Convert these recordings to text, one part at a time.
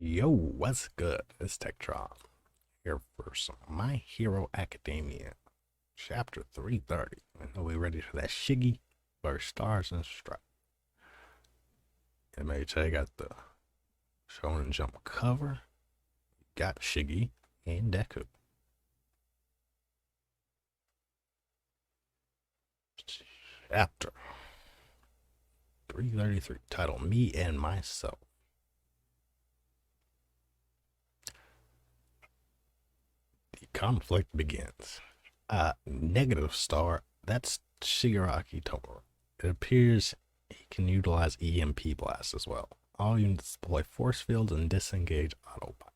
Yo, what's good? It's Tektron here for some My Hero Academia, chapter 330. And we ready for that Shiggy versus Stars and Stripes. MHA got the Shonen Jump cover, got Shiggy and Deku. Chapter 333, titled Me and Myself. The conflict begins. Negative star, that's Shigaraki Tomura. It appears he can utilize EMP blast as well. All units deploy force fields and disengage autopilot.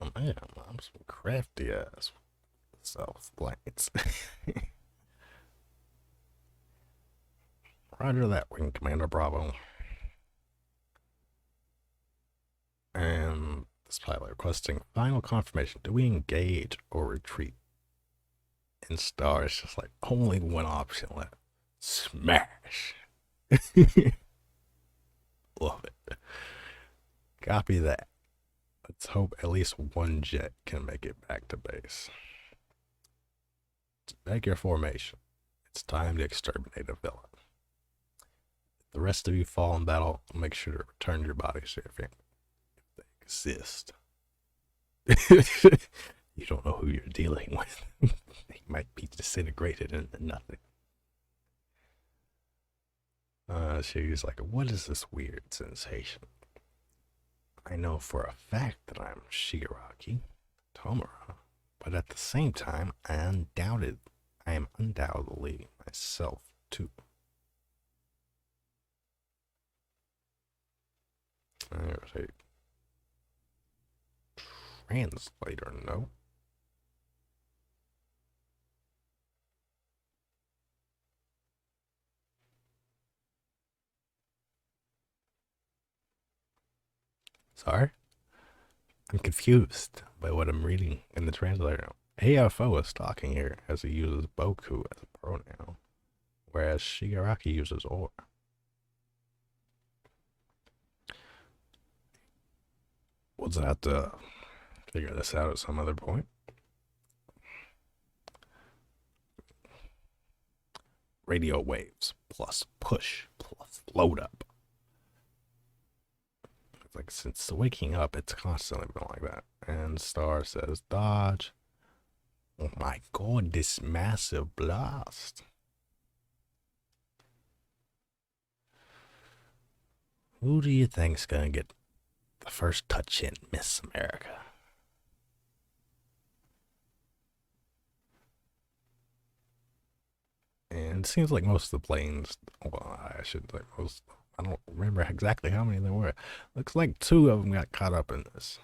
Oh man, I'm some crafty ass self blades. Roger that, Wing Commander Bravo. And this pilot requesting final confirmation. Do we engage or retreat? And Star is just like only one option left. Smash. Love it. Copy that. Let's hope at least one jet can make it back to base. Take your formation. It's time to exterminate a villain. If the rest of you fall in battle, make sure to return your bodies to your family if they exist. You don't know who you're dealing with. They might be disintegrated into nothing. She's like, what is this weird sensation? I know for a fact that I'm Shigaraki Tomura, but at the same time, I am undoubtedly myself too. There's a translator, no? Sorry? I'm confused by what I'm reading in the translator. AFO is talking here as he uses Boku as a pronoun, whereas Shigaraki uses or. We'll just have to figure this out at some other point. Radio waves plus push plus float up. It's like since waking up, it's constantly been like that. And Star says dodge. Oh my god, this massive blast. Who do you think's gonna get the first touch in, Miss America? And it seems like most of the planes, well, I should say most, I don't remember exactly how many there were. Looks like 2 of them got caught up in this.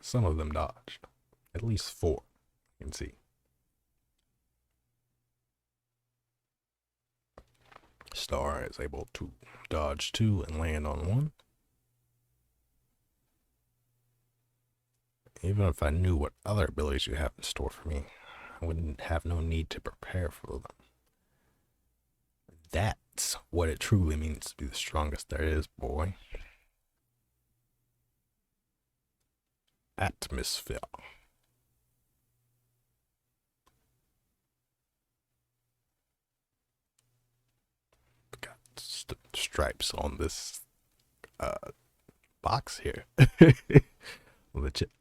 Some of them dodged. At least 4, you can see. Star is able to dodge 2 and land on 1. Even if I knew what other abilities you have in store for me, I wouldn't have no need to prepare for them. That's what it truly means to be the strongest there is, boy. Atmosphere. Got stripes on this box here.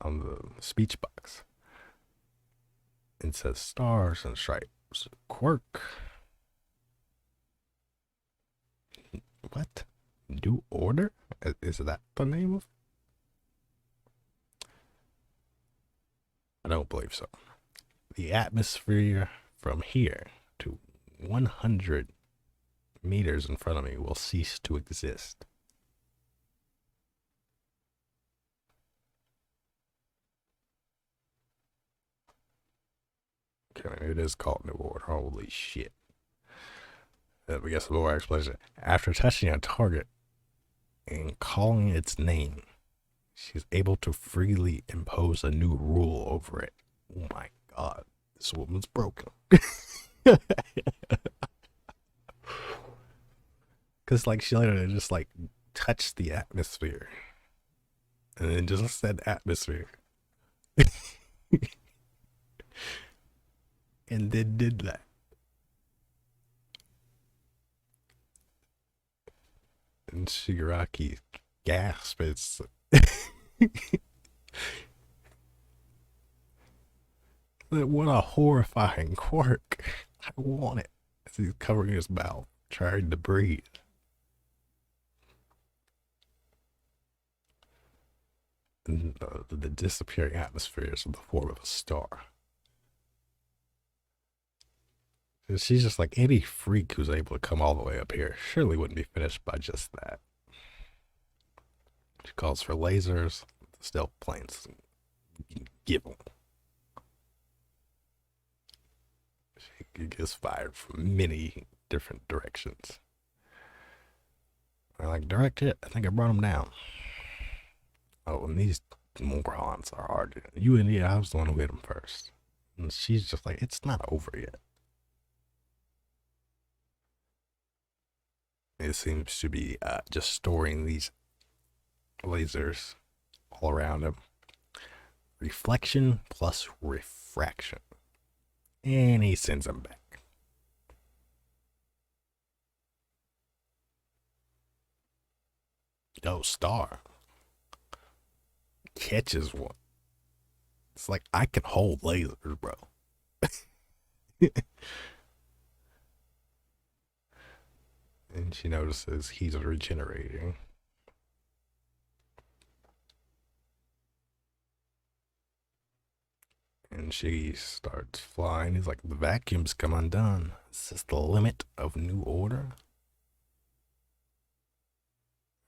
On the speech box. It says stars and stripes. Quirk. What? New order? Is that the name of it? I don't believe so. The atmosphere from here to 100 meters in front of me will cease to exist. Okay, it is called New Order. Holy shit. We get some more explanation. After touching a target and calling its name, she's able to freely impose a new rule over it. Oh my god, this woman's broken. Because, like, she literally just, like, touched the atmosphere and then just said atmosphere and then did that. And Shigaraki gasped. It's what a horrifying quirk. I want it. As he's covering his mouth, trying to breathe. And the disappearing atmosphere is in the form of a star. And she's just like, any freak who's able to come all the way up here surely wouldn't be finished by just that. She calls for lasers. The stealth planes give them. She gets fired from many different directions. I like, direct hit. I think I brought him down. Oh, and these morons are hard. You and I was the one who hit him first. And she's just like, it's not over yet. It seems to be just storing these lasers all around him. Reflection plus refraction. And he sends them back. Oh, star. Catches one. It's like, I can hold lasers, bro. And she notices he's regenerating. And she starts flying. He's like, the vacuum's come undone. Is this the limit of new order?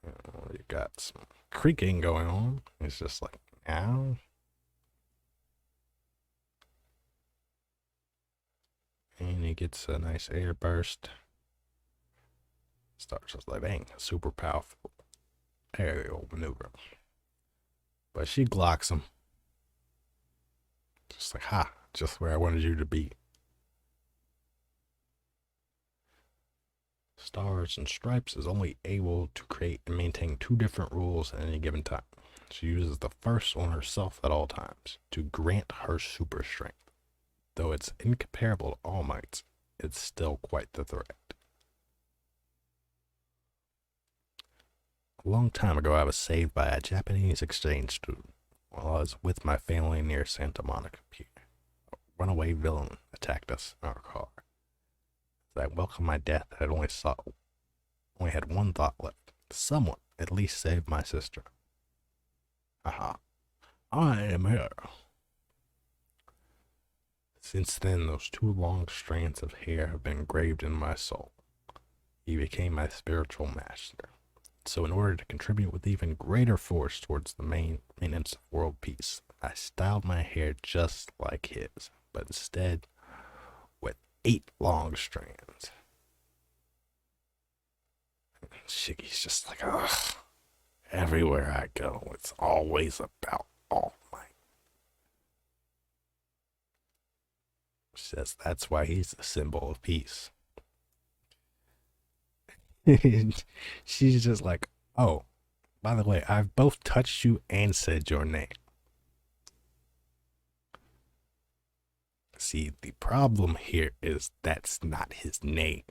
You got some creaking going on. It's just like, ow. And he gets a nice air burst. Starts just like, dang, super powerful aerial maneuver. But she glocks him. Just like, ha, just where I wanted you to be. Stars and Stripes is only able to create and maintain 2 different rules at any given time. She uses the first on herself at all times to grant her super strength. Though it's incomparable to All Might's, it's still quite the threat. A long time ago, I was saved by a Japanese exchange student while I was with my family near Santa Monica Pier. A runaway villain attacked us in our car. As I welcomed my death, I only had one thought left. Someone at least save my sister. Aha. I am here. Since then, those 2 long strands of hair have been engraved in my soul. He became my spiritual master. So in order to contribute with even greater force towards the maintenance of world peace, I styled my hair just like his, but instead with 8 long strands. Shiggy's just like, ugh. Everywhere I go, it's always about All Might. She says that's why he's the symbol of peace. She's just like, oh, by the way, I've both touched you and said your name. See, the problem here is that's not his name.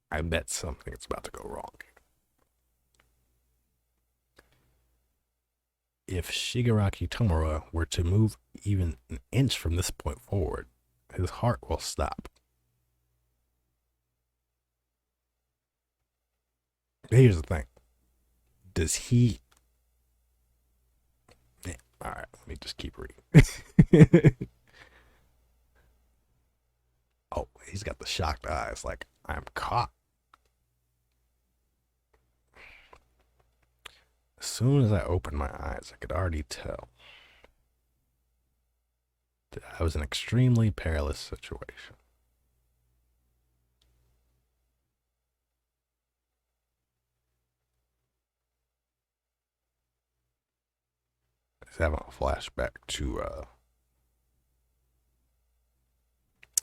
I bet something's about to go wrong. If Shigaraki Tomura were to move even an inch from this point forward, his heart will stop. Here's the thing. Does he... Yeah, alright, let me just keep reading. Oh, he's got the shocked eyes like, I'm caught. As soon as I opened my eyes, I could already tell that I was in an extremely perilous situation. He's having a flashback to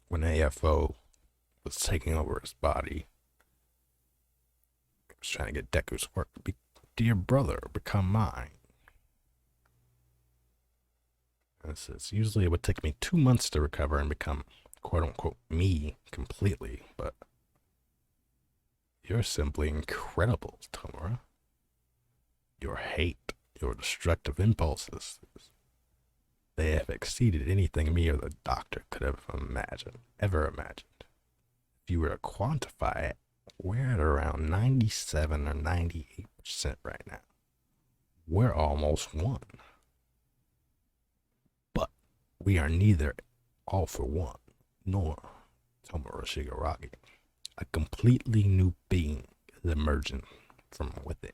when AFO was taking over his body. was trying to get Deku's work. Dear brother, become mine. And it says, usually it would take me 2 months to recover and become quote unquote me completely, but you're simply incredible, Tomura. Your hate, your destructive impulses, they have exceeded anything me or the doctor could have ever imagined. If you were to quantify it, we're at around 97 or 98% right now. We're almost one. But we are neither all for one, nor Tomura Shigaraki. A completely new being is emerging from within.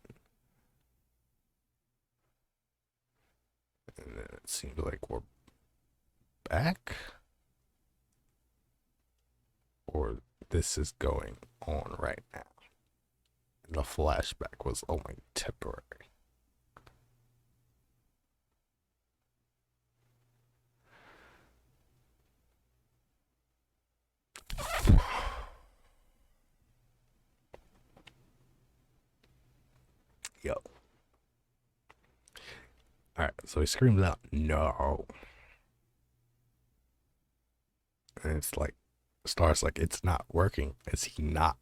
And then it seems like we're back. Or this is going on right now. And the flashback was only temporary. Yo. Alright, so he screams out, no. And it's like, Star's like, it's not working. Is he not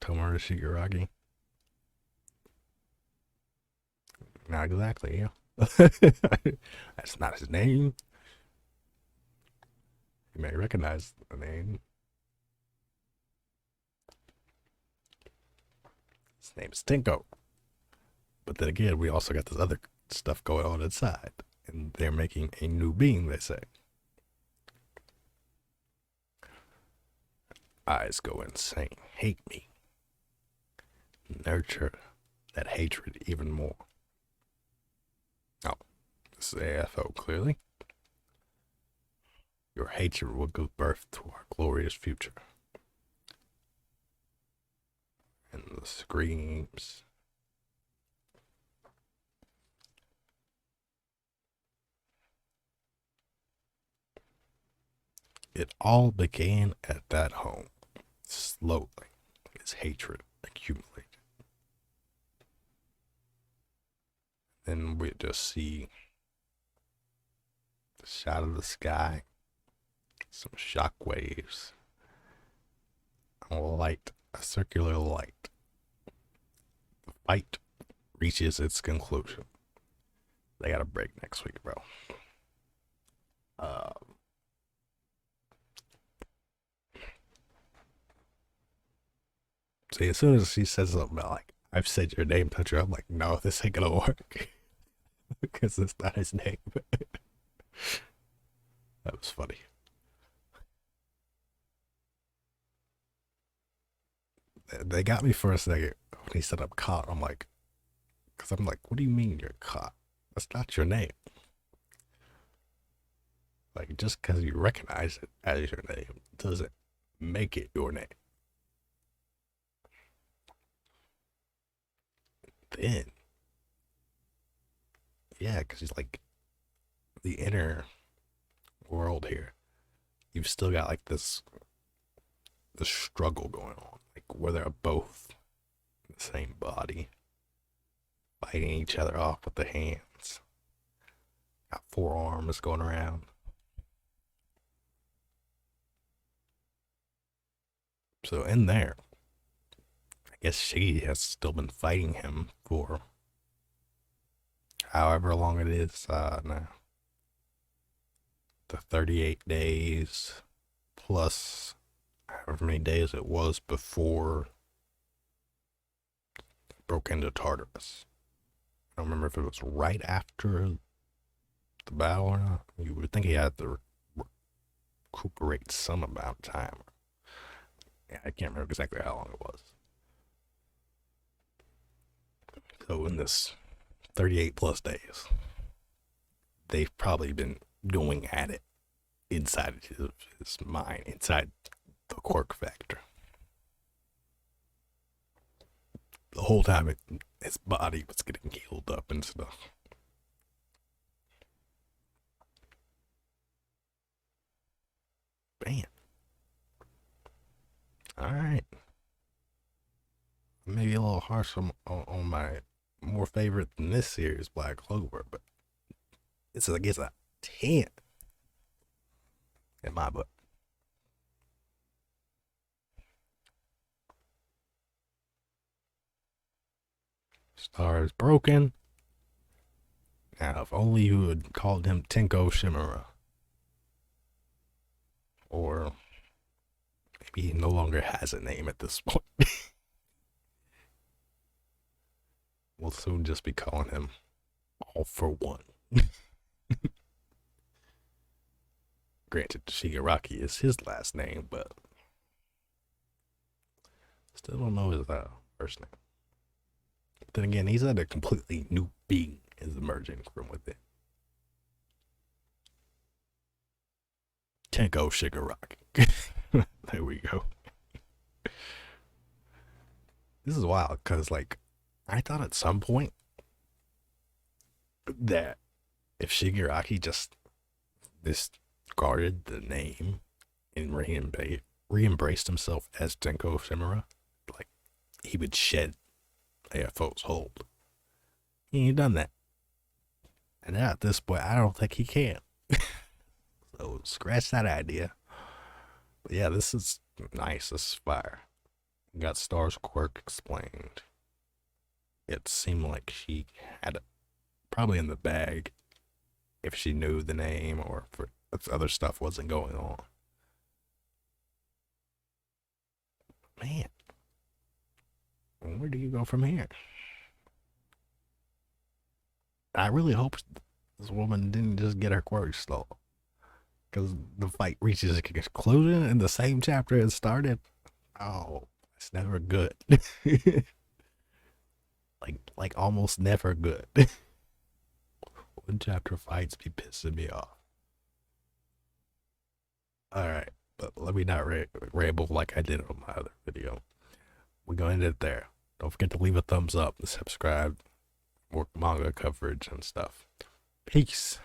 Tomura Shigaraki? Not exactly, yeah. That's not his name. You may recognize the name. His name is Tinko. But then again, we also got this other stuff going on inside. And they're making a new being, they say. Eyes go insane. Hate me. Nurture that hatred even more. Oh, this is AFO clearly. Your hatred will give birth to our glorious future. And the screams. It all began at that home. Slowly, his hatred accumulated. Then we just see the shot of the sky, some shock waves, a light, a circular light. The fight reaches its conclusion. They got a break next week, bro. See, as soon as she says something about, like, I've said your name, Toucher, I'm like, no, this ain't gonna work. Because it's not his name. That was funny. They got me for a second when he said I'm caught. I'm like, because I'm like, what do you mean you're caught? That's not your name. Like, just because you recognize it as your name doesn't make it your name. Then, yeah, because he's like the inner world here. You've still got like this struggle going on, like where they're both in the same body, fighting each other off with the hands. Got forearms going around. So in there, I guess she has still been fighting him for however long it is now. The 38 days plus however many days it was before it broke into Tartarus. I don't remember if it was right after the battle or not. You would think he had to recuperate some amount of time. Yeah, I can't remember exactly how long it was. So in this 38 plus days, they've probably been going at it inside his mind, inside the Quirk factor. The whole time his body was getting healed up and stuff. Man. Alright. maybe a little harsh on my more favorite than this series, Black Clover, but it's like it's a 10 in my book. Star is broken. Now, if only you had called him Tenko Shimura. Or maybe he no longer has a name at this point. We'll soon just be calling him All for One. Granted, Shigaraki is his last name, but still don't know his first name. But then again, he's had a completely new being is emerging from within. Tenko Shigaraki. There we go. This is wild because, like, I thought at some point that if Shigaraki just discarded the name and re-embraced himself as Tenko Shimura, like, he would shed AFO's hold. He ain't done that. And now at this point, I don't think he can. So scratch that idea. But yeah, this is nice. This is fire. Got Star's quirk explained. It seemed like she had it probably in the bag if she knew the name or if other stuff wasn't going on. Man, where do you go from here? I really hope this woman didn't just get her quirk stolen, because the fight reaches a conclusion in the same chapter it started. Oh, it's never good. like almost never good. One chapter fights be pissing me off. All right, but let me not ramble like I did on my other video. We're going to end it there. Don't forget to leave a thumbs up and subscribe for more manga coverage and stuff. Peace.